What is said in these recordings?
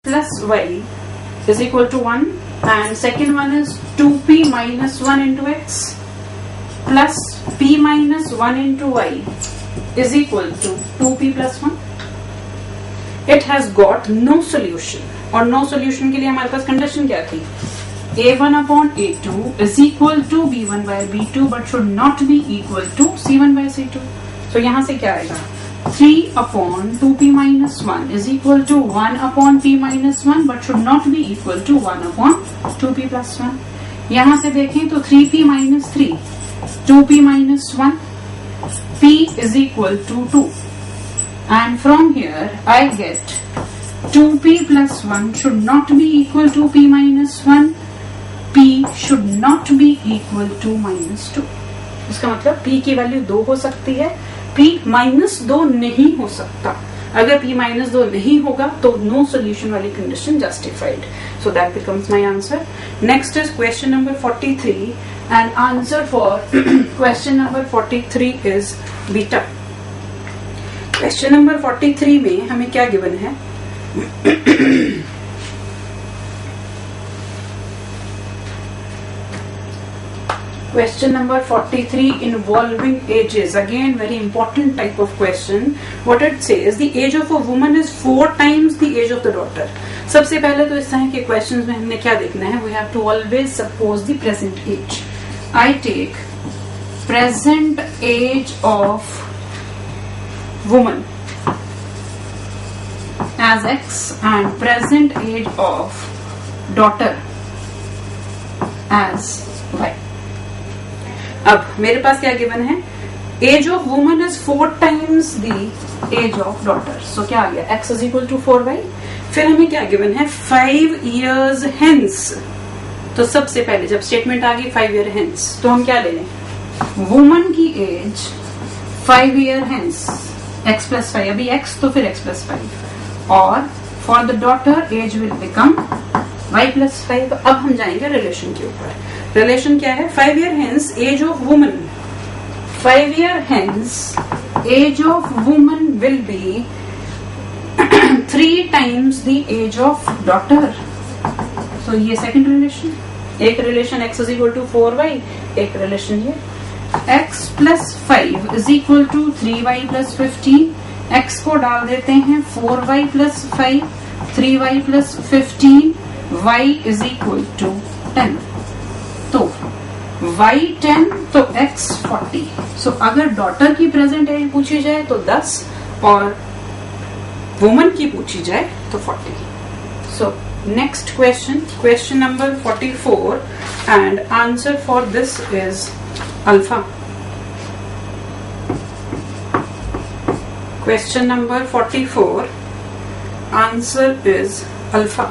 plus y is equal to 1, and second one is 2p minus 1 into x plus p minus 1 into y is equal to 2p plus 1. It has got no solution. और no solution के लिए हमारे पास condition क्या थी? a1 upon a2 is equal to b1 by b2 but should not be equal to c1 by c2. So यहाँ से क्या आएगा? 3 upon 2p minus 1 is equal to 1 upon p minus 1 but should not be equal to 1 upon 2p plus 1. यहाँ से देखें तो 3p minus 3, 2p minus 1, p is equal to 2. And from here I get 2p plus 1 should not be equal to p minus 1. p should not be equal to minus 2. इसका मतलब p की value 2 हो सकती है, p minus 2 नहीं हो सकता. अगर p माइनस 2 नहीं होगा तो नो सोल्यूशन वाली condition justified. So that becomes my answer. Next is question number 43 and answer for question number 43 is beta. Question number 43 में हमें क्या गिवन है? Question number 43 involving ages. Again, very important type of question. What it says, the age of a woman is 4 times the age of the daughter. सबसे पहले तो इस तरह के questions में हमने क्या देखना है? We have to always suppose the present age. I take present age of woman as x and present age of daughter as y. अब मेरे पास क्या गिवन है? Age of woman is 4 times the age of daughter. So क्या आ गया? x is equal to 4y. फिर हमें क्या गिवन है? 5 years hence. तो सबसे पहले जब स्टेटमेंट आ गई 5 year hence तो हम क्या ले लें? वुमन की as 5 year hence x plus 5. अभी x तो फिर x plus 5 और for the daughter age will become y plus 5. अब हम जाएंगे रिलेशन के ऊपर. रिलेशन क्या है? 5 year hence age of woman. 5 year hence age of woman will be 3 times the age of daughter. So ये सेकंड रिलेशन. एक relation x is equal to 4y, एक रिलेशन ये x plus 5 is equal to 3y plus 15. x को डाल देते हैं 4y plus 5, 3y plus 15, y is equal to 10. तो y 10 तो x 40. सो अगर डॉटर की प्रेजेंट एज पूछी जाए तो 10 और वुमन की पूछी जाए तो 40. So next question, question number 44 and answer for this is alpha. Question number 44 answer is alpha.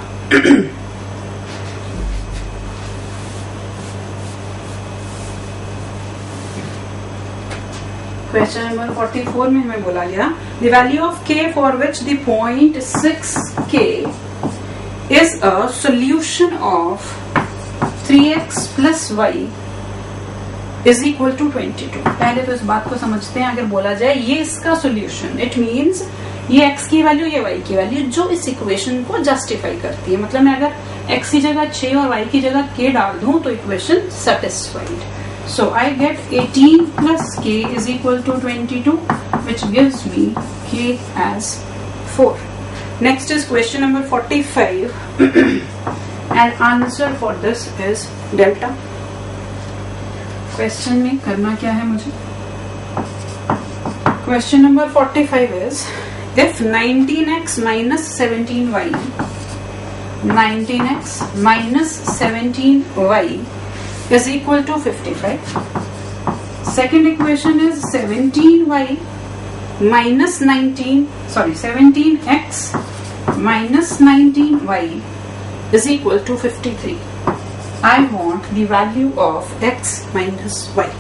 Question number 44 में हमें बोला गया the value of k for which the point 6k is a solution of 3x plus y is equal to 22. पहले तो इस बात को समझते हैं. अगर बोला जाए ये इसका सोल्यूशन, इट मीन्स ये x की वैल्यू, ये y की वैल्यू जो इस इक्वेशन को जस्टिफाई करती है. मतलब मैं अगर x की जगह 6 और y की जगह k डाल दूं तो equation satisfied. So I get 18 plus k is equal to 22, which gives me k as 4. Next is question number 45 and answer for this is delta. Question में करना क्या है मुझे? Question number 45 is if 19x minus 17y, 19x minus 17y is equal to 55. Second equation is 17y minus 17x minus 19y is equal to 53. I want the value of x minus y.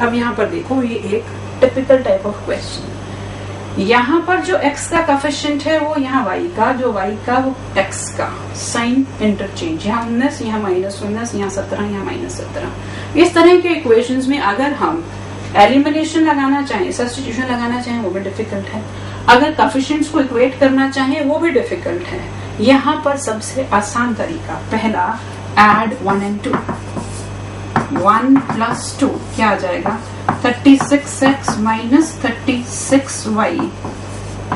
अब यहाँ पर देखो, ये एक typical type of question. यहाँ पर जो x का कोफिशिएंट है वो यहाँ y का, जो y का वो x का. साइन इंटरचेंज, यहाँ 19, यहाँ -19, यहाँ 17, यहाँ -17. इस तरह के इक्वेशंस में अगर हम एलिमिनेशन लगाना चाहें, सब्स्टिट्यूशन लगाना चाहें वो भी डिफिकल्ट है. अगर कोफिशिएंट्स को इक्वेट करना चाहें वो भी डिफिकल्ट है. यहाँ पर सबसे आसान तरीका पहला, एड 1 and 2, 1 plus 2 क्या आ जाएगा, 36x minus 36y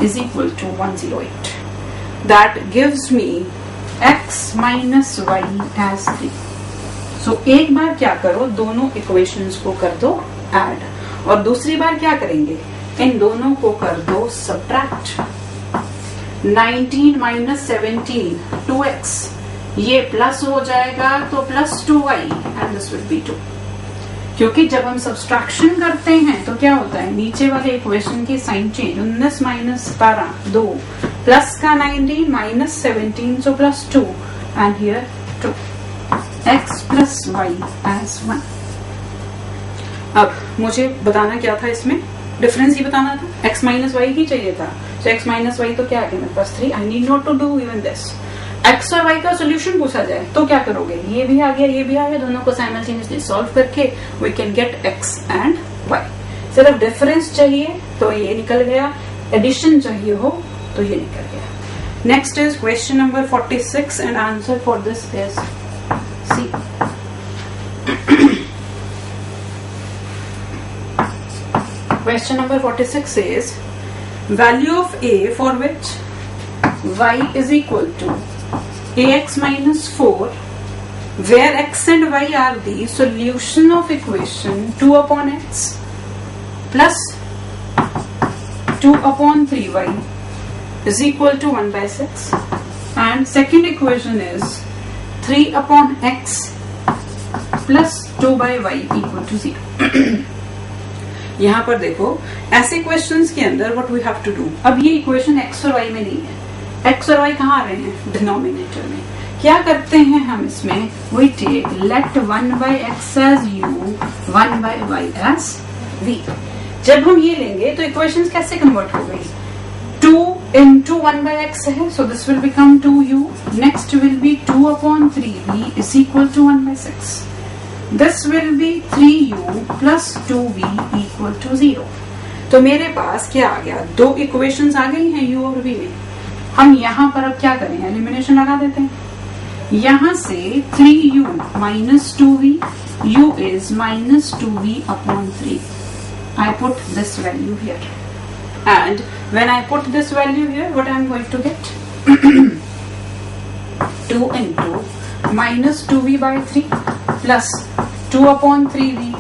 is equal to 108. That gives me x minus y as 3. So एक बार क्या करो, दोनों इक्वेशंस को कर दो ऐड, और दूसरी बार क्या करेंगे, इन दोनों को कर दो सब्ट्रैक्ट। 19 minus 17, 2x, ये प्लस हो जाएगा तो plus 2y and this will be 2। क्योंकि जब हम सब्सट्रैक्शन करते हैं तो क्या होता है, नीचे वाले इक्वेशन की साइन चेंज, 19 माइनस 12 2, प्लस का 19 माइनस 17 so plus 2 and here 2, x plus y as 1। अब मुझे बताना क्या था, इसमें डिफरेंस ही बताना था, x माइनस वाई ही चाहिए था। तो x माइनस वाई तो क्या आ गया मेरे पास 3, I need not to do even this. x और y का सोल्यूशन पूछा जाए तो क्या करोगे, ये भी आ गया ये भी आ गया, दोनों को साइमल्टेनियसली सॉल्व करके we can get x and y। सिर्फ डिफरेंस चाहिए तो ये निकल गया, एडिशन चाहिए हो तो ये निकल गया। Next is question number 46 and answer for this is C. Question number 46 is value of a for which y is equal to ax minus 4, where x and y are the solution of equation 2 upon x plus 2 upon 3y is equal to 1 by 6, and second equation is 3 upon x plus 2 by y equal to 0. यहाँ पर देखो, ऐसे questions के अंदर what we have to do, अब ये equation x और y में नहीं है, x और y कहाँ आ रहे हैं, डिनोमिनेटर में। क्या करते हैं हम इसमें, we take let 1 by x as u, 1 by y as v। जब हम ये लेंगे तो इक्वेशंस कैसे कन्वर्ट हो गई, 2 into 1 by x है, so this will become 2u, next will be 2 upon 3v is equal to 1 by 6, this will be 3u plus 2v equal to 0। तो मेरे पास क्या आ गया, दो इक्वेशंस आ गई हैं u और v में। हम यहाँ पर अब क्या करें, एलिमिनेशन लगा देते हैं। यहाँ से 3u minus 2v, u is minus 2v upon 3। I put this value here, and when I put this value here, what I am going to get, 2 into minus 2v by 3 plus 2 upon 3v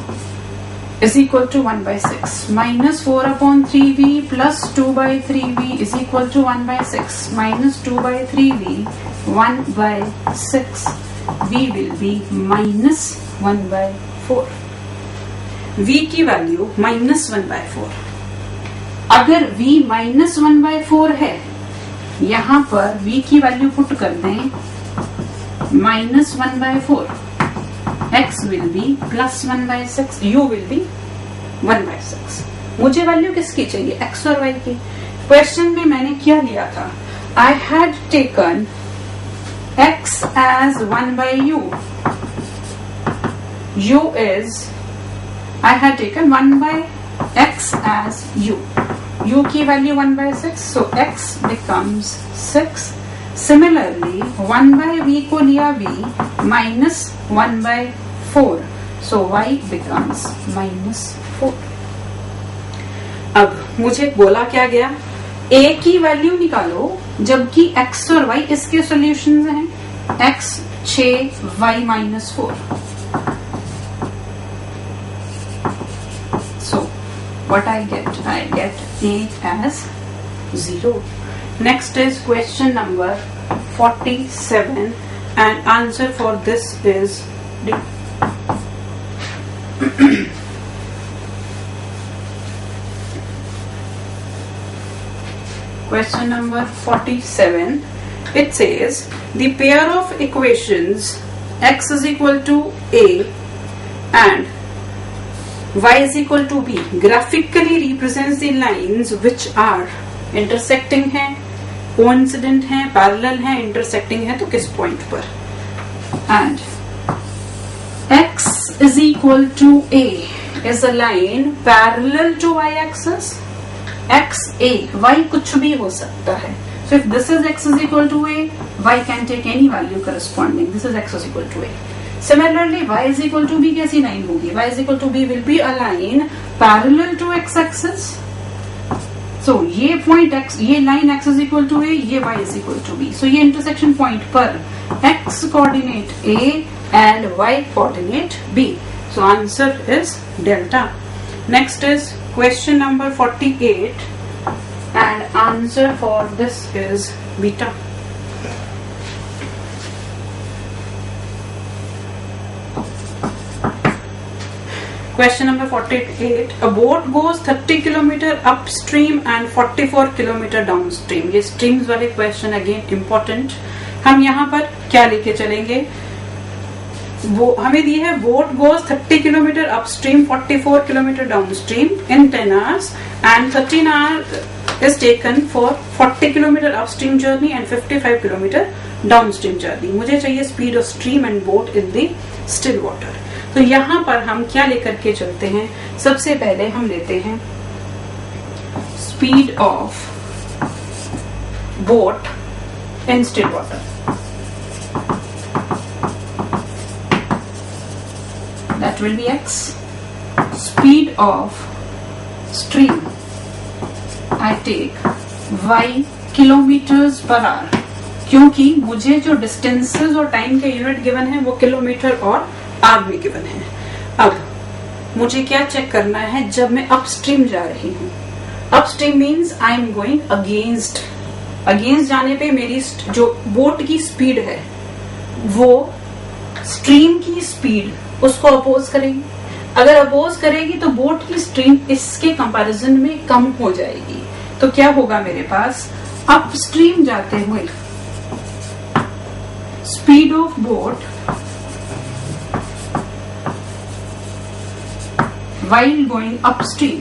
is equal to 1 by 6, minus 4 upon 3v plus 2 by 3v is equal to 1 by 6, minus 2 by 3v 1 by 6, v will be minus 1 by 4। v की value minus 1 by 4। अगर v minus 1 by 4 है, यहाँ पर v की value put कर दें minus 1 by 4, x will be plus 1 by 6, u will be 1 by 6। मुझे value किसकी चाहिए, x और y की। क्वेश्चन में मैंने क्या लिया था, I had taken x as 1 by u, u is, I had taken 1 by x as u, u की value 1 by 6, so x becomes 6। Similarly 1 by v को लिया v minus 1 by 4, so y becomes minus 4। अब मुझे बोला क्या गया, a की value निकालो जबकि x और y इसके सॉल्यूशंस हैं, x 6 y minus 4। So what I get a as 0। Next is question number 47 and answer for this is D। Question number 47, it says the pair of equations x is equal to a and y is equal to b graphically represents the lines which are intersecting है, coincident है, parallel है, intersecting है तो किस point पर, and x is equal to a is a line parallel to y axis, x a y कुछ भी हो सकता है, So if this is x is equal to a, y can take any value corresponding. This is x is equal to a. Similarly, y is equal to b कैसी line होगी? Y is equal to b will be a line parallel to x axis. So ये point x, ये line x is equal to a, ये y is equal to b. So ये intersection point पर x coordinate a and y coordinate b. So answer is delta. Next is question number 48 and answer for this is beta. Question number 48. A boat goes 30 km upstream and 44 km downstream. ये streams वाले question again important. हम यहाँ पर क्या लेके चलेंगे? वो हमें दी है boat goes 30 km upstream, 44 km downstream in 10 hours and 13 hours is taken for 40 km upstream journey and 55 km downstream journey. मुझे चाहिए speed of stream and boat in the still water. तो यहाँ पर हम क्या लेकर के चलते हैं? सबसे पहले हम लेते हैं speed of boat in still water. That will be x. Speed of stream I take y kilometers per hour, क्योंकि मुझे जो डिस्टेंसेस और टाइम के यूनिट गिवन है वो किलोमीटर और आवर में गिवन है. अब मुझे क्या चेक करना है? जब मैं अपस्ट्रीम जा रही हूँ, upstream means I am going against. Against जाने पे मेरी जो बोट की स्पीड है वो स्ट्रीम की स्पीड उसको अपोज करेगी. अगर अपोज करेगी तो बोट की स्ट्रीम इसके कंपैरिजन में कम हो जाएगी. तो क्या होगा मेरे पास? अपस्ट्रीम जाते हुए speed of boat while going upstream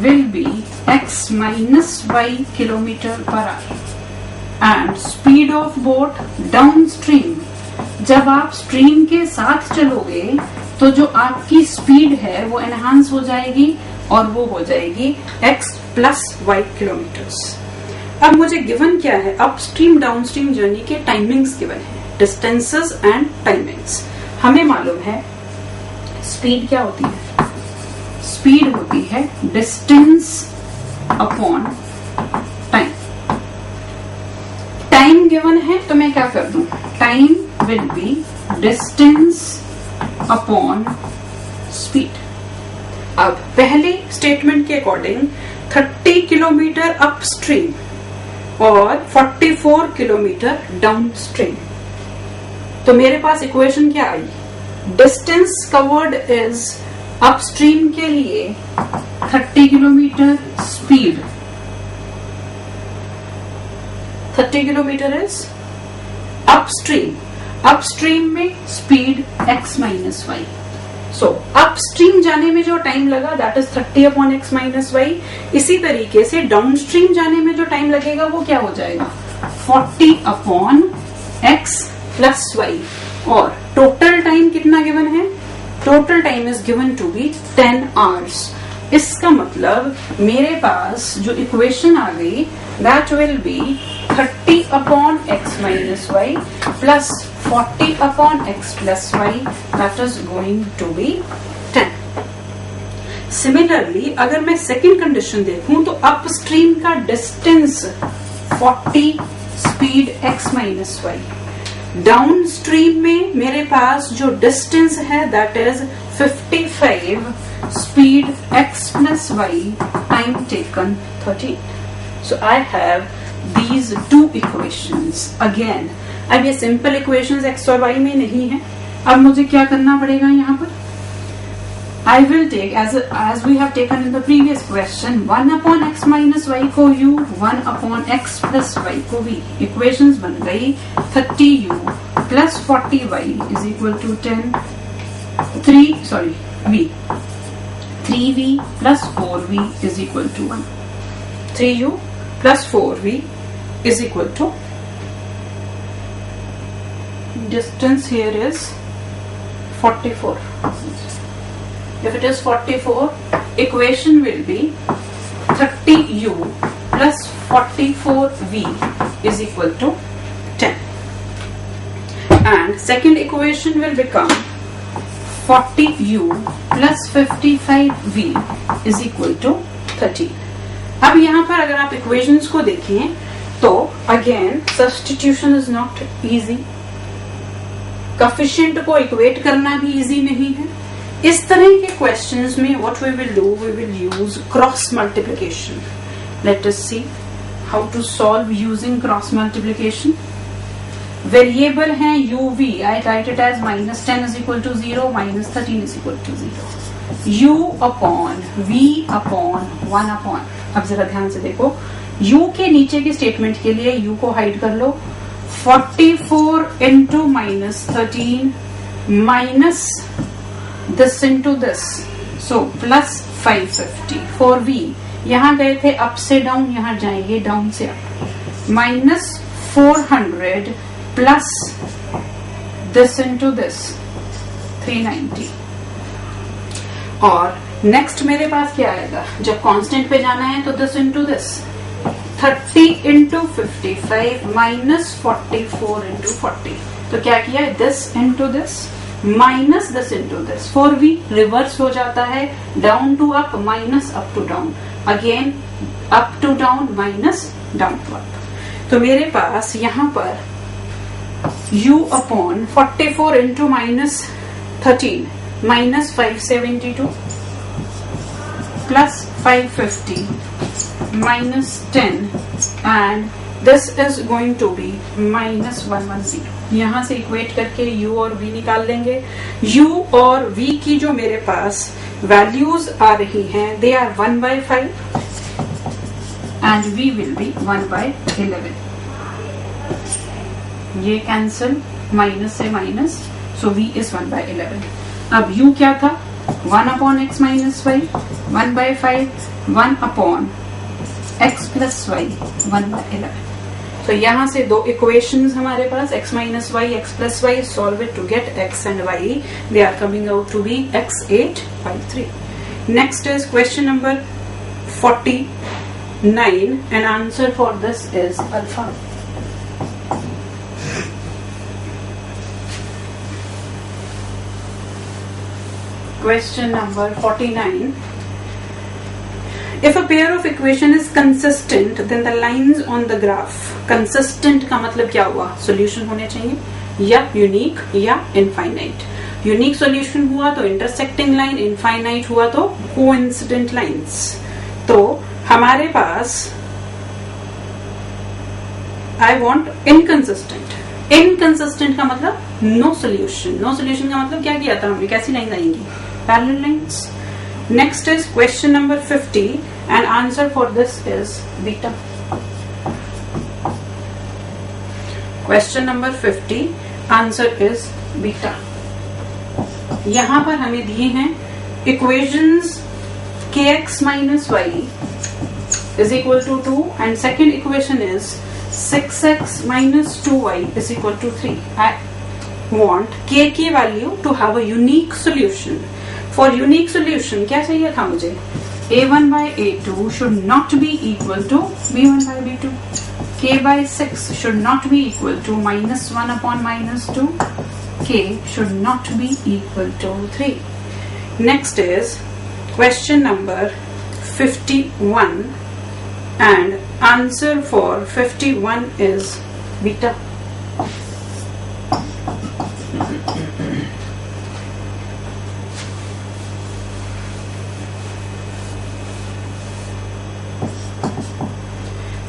will be x minus y kilometer per hour and speed of boat downstream. जब आप स्ट्रीम के साथ चलोगे तो जो आपकी स्पीड है वो एनहांस हो जाएगी और वो हो जाएगी x plus y किलोमीटर्स. अब मुझे गिवन क्या है? अपस्ट्रीम डाउनस्ट्रीम जर्नी के टाइमिंग्स गिवन है, डिस्टेंसेस एंड टाइमिंग्स. हमें मालूम है स्पीड क्या होती है? स्पीड होती है distance upon time. Time given है तो मैं क्या कर दूं? Time will be distance upon speed. अब पहले स्टेटमेंट के अकॉर्डिंग 30 किलोमीटर अपस्ट्रीम और 44 किलोमीटर डाउनस्ट्रीम. तो मेरे पास इक्वेशन क्या आई? डिस्टेंस कवर्ड इज अपस्ट्रीम के लिए 30 kilometer speed. 30 kilometer is upstream. Upstream में speed x minus Y. So upstream जाने में जो टाइम लगा that is 30 upon x minus Y. इसी तरीके से डाउनस्ट्रीम जाने में जो टाइम लगेगा वो क्या हो जाएगा? 40 अपॉन x प्लस वाई. और टोटल टाइम कितना गिवन है? Total time is given to be 10 hours. इसका मतलब मेरे पास जो इक्वेशन आ गई that will be 30 upon x minus Y plus 40 upon x plus Y that is going to be 10. Similarly अगर मैं सेकेंड कंडीशन देखूं तो अपस्ट्रीम का distance 40, speed x minus Y. Downstream में मेरे पास जो डिस्टेंस है that is 55, speed x plus Y, time taken 30. So I have these two equations. Again अब ये सिंपल इक्वेशंस x और y में नहीं है. अब मुझे क्या करना पड़ेगा? यहाँ पर I will take as we have taken in the previous question 1 upon x minus y को u, 1 upon x plus y को v. Equations बन गई 30u plus 40y is equal to 3v. 3v plus 4v is equal to 1. 3u plus 4v is equal to, distance here is 44. If it is 44, equation will be 30u plus 44v is equal to 10. And second equation will become 40u plus 55v is equal to 13. अब यहाँ पर अगर आप equations को देखें तो again substitution is not easy, coefficient को equate करना भी इजी नहीं है. इस तरह के क्वेश्चंस में what we will do, we will use cross multiplication. Let us see how to solve using cross multiplication. Variable है uv, I write it as -10 is equal to 0, -13 is equal to 0. u upon v upon 1 upon. अब जरा ध्यान से देखो, u के नीचे के statement के लिए u को हाइड कर लो. 44 into -13 minus this into this, so plus 550. For v यहां गए थे अप से डाउन, यहां जाएंगे डाउन से up. Minus 400 plus this into this 390. और नेक्स्ट मेरे पास क्या आएगा, जब कांस्टेंट पे जाना है तो this into this 30 into 55 minus 44 into 40. तो क्या किया है, this into this minus this into this. For we reverse हो जाता है, down to up minus up to down, again up to down minus down to up. तो मेरे पास यहाँ पर u upon 44 into -13 minus 572 plus 550 minus 10 and this is going to be minus 110. यहां से इक्वेट करके u और v निकाल लेंगे. u और v की जो मेरे पास वैल्यूज आ रही हैं, they are 1/5 and v will be 1/11. ये कैंसिल, माइनस से माइनस, सो v is 1/11. अब u क्या था, 1 upon x minus y 1/5, 1 upon x plus y 1/11. तो यहाँ से दो इक्वेशंस हमारे पास, x minus y, x plus y. Solve it to get x and y. They are coming out to be x8/3. Next is question number 49 and answer for this is alpha. Question number 49. If a pair of equation is consistent, then the lines on the graph. Consistent का मतलब क्या हुआ, solution होने चाहिए या unique या infinite. Unique solution हुआ तो intersecting line, infinite हुआ तो coincident lines. तो हमारे पास I want inconsistent. Inconsistent का मतलब no solution. No solution का मतलब क्या किया था हमने, कैसी लाइन आएंगी, parallel lines. Next is question number 50 and answer for this is beta. Question number 50 answer is beta. यहां पर हमें दिए हैं equations kx minus y is equal to 2 and second equation is 6x minus 2y is equal to 3. I want k की value to have a unique solution. For unique solution क्या चाहिए था मुझे, a1 by a2 should not be equal to b1 by b2. k by 6 should not be equal to -1 upon -2. k should not be equal to 3. Next is question number 51 and answer for 51 is beta.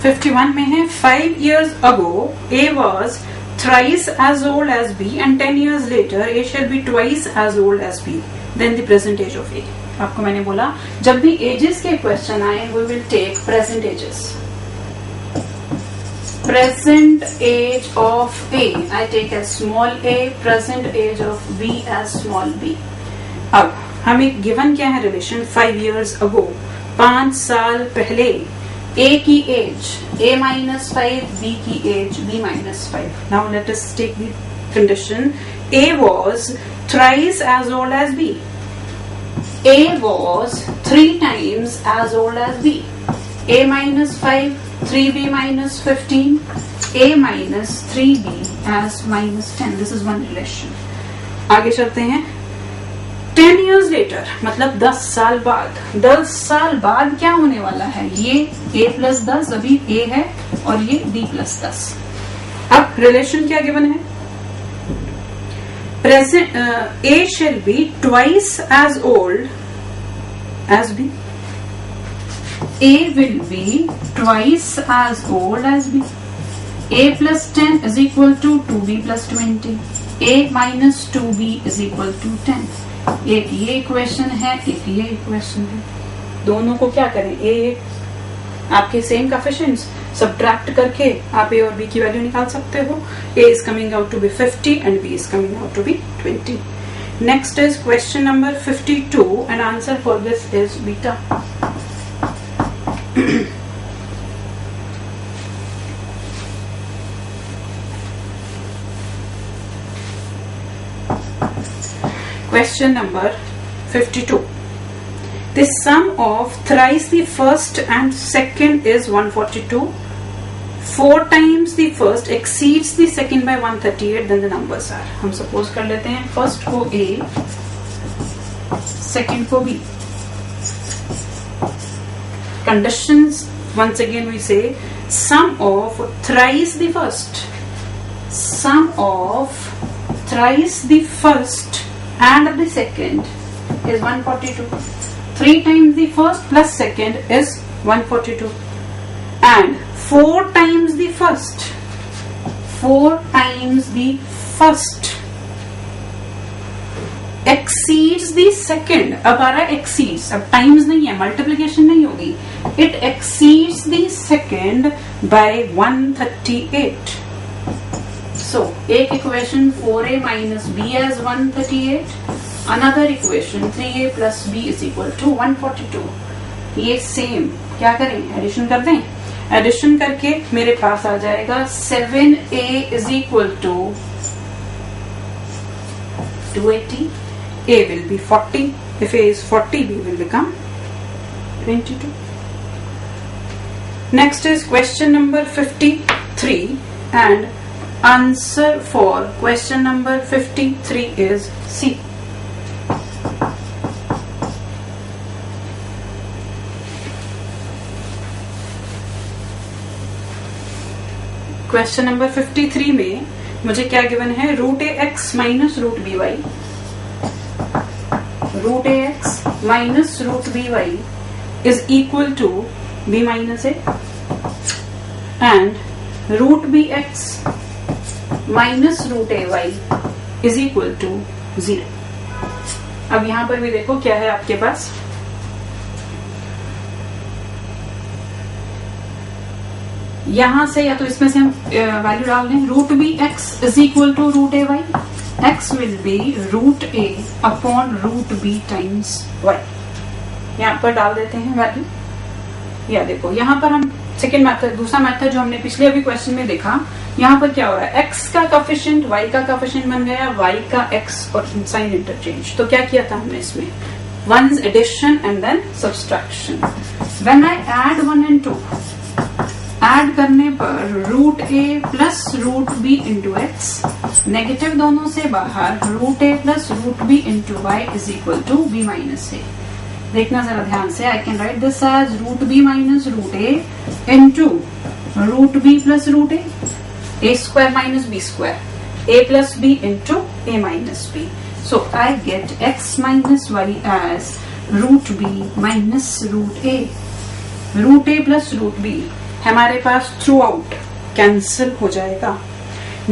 (51) में है 5 years ago A was thrice as old as B and 10 years later A shall be twice as old as B. Then the present age of A. आपको मैंने बोला जब भी ages के question आए we will take present ages. Present age of A I take as small a, present age of B as small b. अब हमें given क्या है रिलेशन, 5 years ago 5 साल पहले A की एज A -5, B की as B -5. Now let us take the condition. A was thrice as old as B. A was 3 times as old as B. a minus 5, 3b minus 15, a minus 3b as minus 10. This is one relation. आगे चलते हैं. 10 years later, मतलब 10 साल बाद. 10 साल बाद क्या होने वाला है? ये a plus 10 अभी a है और ये b plus 10. अब रिलेशन क्या गिवन है? Present a shall be twice as old as b. A will be twice as old as b. A plus 10 is equal to 2b plus 20. A minus 2b is equal to 10. एक ये equation है, एक ये equation है. दोनों को क्या करें? ए आपके सेम कोएफिशिएंट्स सब्ट्रैक्ट करके आप ए और बी की वैल्यू निकाल सकते हो. A is coming out to be 50 and B is coming out to be 20. Next is question number 52 and answer for this is beta. Question number 52. The sum of thrice the first and second is 142. 4 times the first exceeds the second by 138. Then the numbers are. हम suppose कर लेते हैं first को A, second को B. Conditions once again we say sum of thrice the first. Sum of thrice the first and the second is 142. 3 times the first plus second is 142. And 4 times the first. 4 times the first exceeds the second. अब आ रहा है exceeds. अब times नहीं है, multiplication नहीं होगी. It exceeds the second by 138. So, एक equation 4a minus b as 138, another equation 3a plus b is equal to 142. ये same क्या करें? एडिशन कर दें. एडिशन करके मेरे पास आ जाएगा 7a is equal to 280. a will be 40. If a is 40, b will become 22. Next is question number 53 and answer for question number 53 is C. Question number 53 में मुझे क्या गिवन है? Root a x minus root b y. Root a x minus root b y is equal to B minus a and root b x minus root a y is equal to 0. अब यहां पर भी देखो क्या है आपके पास. यहां से या तो इसमें से हम वैल्यू डाल दें. Root b x is equal to root a y. X will be root a upon root b times y. यहां पर डाल देते हैं वैल्यू. या देखो यहां पर हम सेकेंड मेथड, दूसरा मेथड जो हमने पिछले अभी क्वेश्चन में देखा, यहाँ पर क्या हो रहा है? x का कोएफिशिएंट y का कोएफिशिएंट बन गया, y का x और साइन इंटरचेंज. तो क्या किया था हमने इसमें? Once addition and then subtraction. When I add 1 and 2, add करने पर root A plus root B into X, negative दोनों से बाहर, root A plus root B into Y is equal to B minus A. देखना जरा ध्यान से. I can write this as root B minus root A into root B plus root A. A square minus b square, a plus b into a minus b. So I get x minus y as root b minus root a. Root a plus root b हमारे पास throughout cancel हो जाएगा.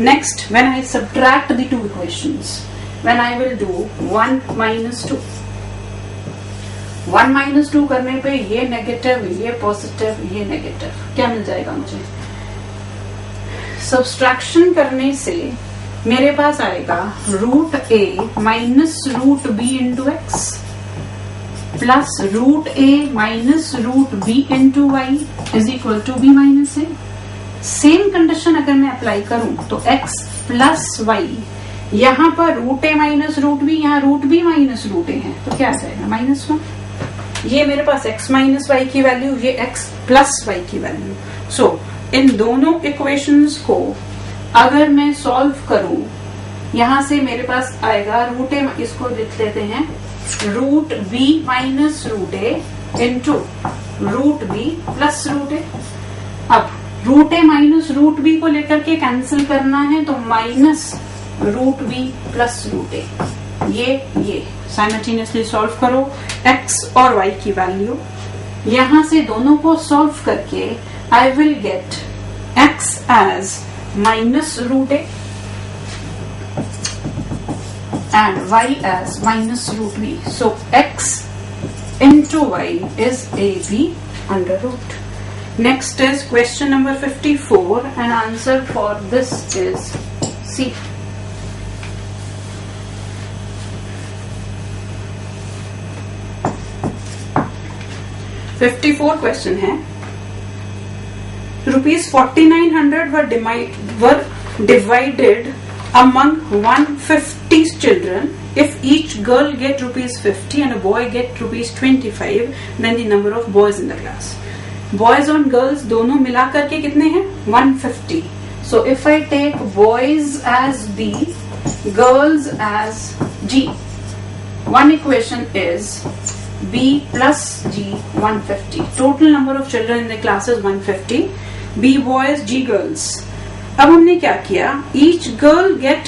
Next, when I subtract the two equations, when I will do 1 minus 2. 1 minus 2 करने पे ये negative, ये positive, ये negative, क्या मिल जाएगा मुझे? सब्सट्रैक्शन करने से मेरे पास आएगा root A minus root B into x plus root A minus root B into Y is equal to B minus a. Same condition अगर मैं अप्लाई करूं तो एक्स प्लस वाई, यहाँ पर रूट ए माइनस रूट बी, यहाँ root B minus root ए है, तो क्या आ जाएगा? -1. ये मेरे पास x माइनस वाई की वैल्यू, ये x प्लस वाई की वैल्यू। सो इन दोनों इक्वेशंस को अगर मैं सॉल्व करूं, यहां से मेरे पास आएगा रूट ए, इसको लिख लेते हैं root B minus root A into root B plus root A. अब रूट ए माइनस रूट बी को लेकर के कैंसिल करना है, तो minus root B plus root A, ये साइमल्टेनियसली सॉल्व करो x और y की वैल्यू। यहां से दोनों को सॉल्व करके I will get x as minus root A and y as minus root b. So x into y is ab under root. Next is question number 54 and answer for this is C. ₹54 question है, ₹4900 were divided among 150 children. If each girl get ₹50 and a boy get ₹25, then the number of boys in the class. Boys and girls दोनों मिला करके कितने हैं? 150. So if I take boys as B, girls as G, one equation is B plus G 150. Total number of children in the class is 150. B boys, G girls. अब हमने क्या किया, each girl get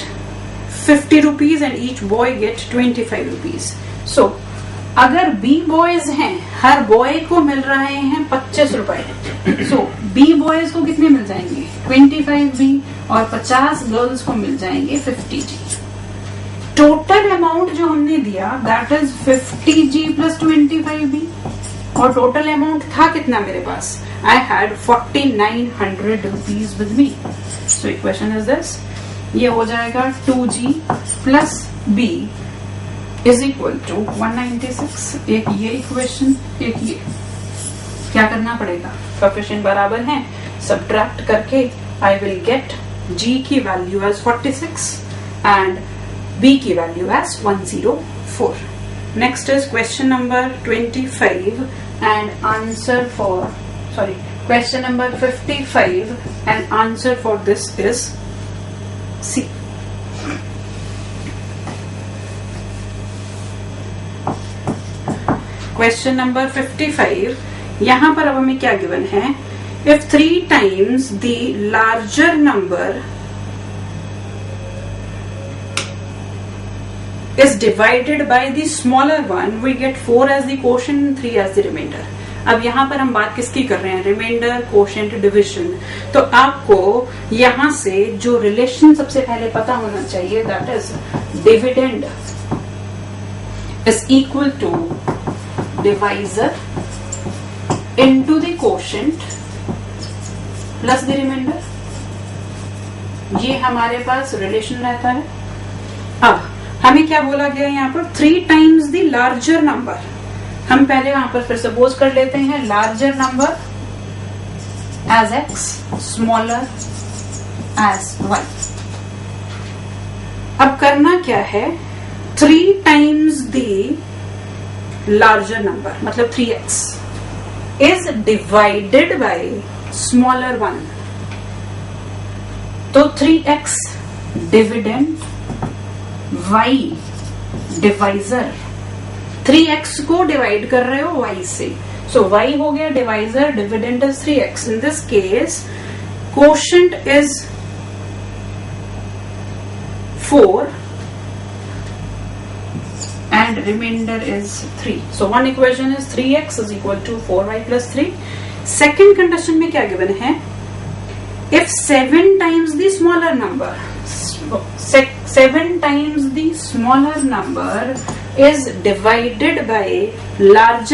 ₹50 and each boy get ₹25. So अगर b boys हैं, हर boy को मिल रहे हैं ₹25. सो B boys को कितने मिल जाएंगे? 25B और 50 गर्ल्स को मिल जाएंगे 50G. टोटल अमाउंट जो हमने दिया that is 50G plus 25B और टोटल अमाउंट था कितना मेरे पास? I had ₹4900 with me. So equation is this. ये हो जाएगा 2G plus B is equal to 196. एक ये इक्वेशन, एक ये. क्या करना पड़ेगा? कोएफिशिएंट बराबर हैं, सब्ट्रैक्ट करके I will get G की वैल्यू as 46 and B की value as 104. Next is question number 25 and answer for question number 55 and answer for this is C. Question number 55, यहां पर अब हमें क्या गिवन है? If 3 times the larger number is divided by the smaller one, we get 4 as the quotient and 3 as the remainder. अब यहाँ पर हम बात किसकी कर रहे हैं? Remainder, quotient, division. तो आपको यहाँ से जो रिलेशन सबसे पहले पता होना चाहिए that is dividend is equal to divisor into the quotient plus the remainder. ये हमारे पास रिलेशन रहता है. अब हमें क्या बोला गया यहाँ पर? 3 times द लार्जर नंबर. हम पहले वहां पर फिर सपोज कर लेते हैं larger number as x, smaller as y. अब करना क्या है? 3 times द लार्जर नंबर मतलब 3x is divided by smaller 1. तो 3x dividend, y divisor. 3x को डिवाइड कर रहे हो y से, सो y हो गया divisor, dividend is 3x. In this case quotient is 4 and remainder is 3. So one equation is 3x is equal to 4y plus 3. Second condition में क्या given है? If 7 times the smaller number, 7 times the smaller number is divided by larger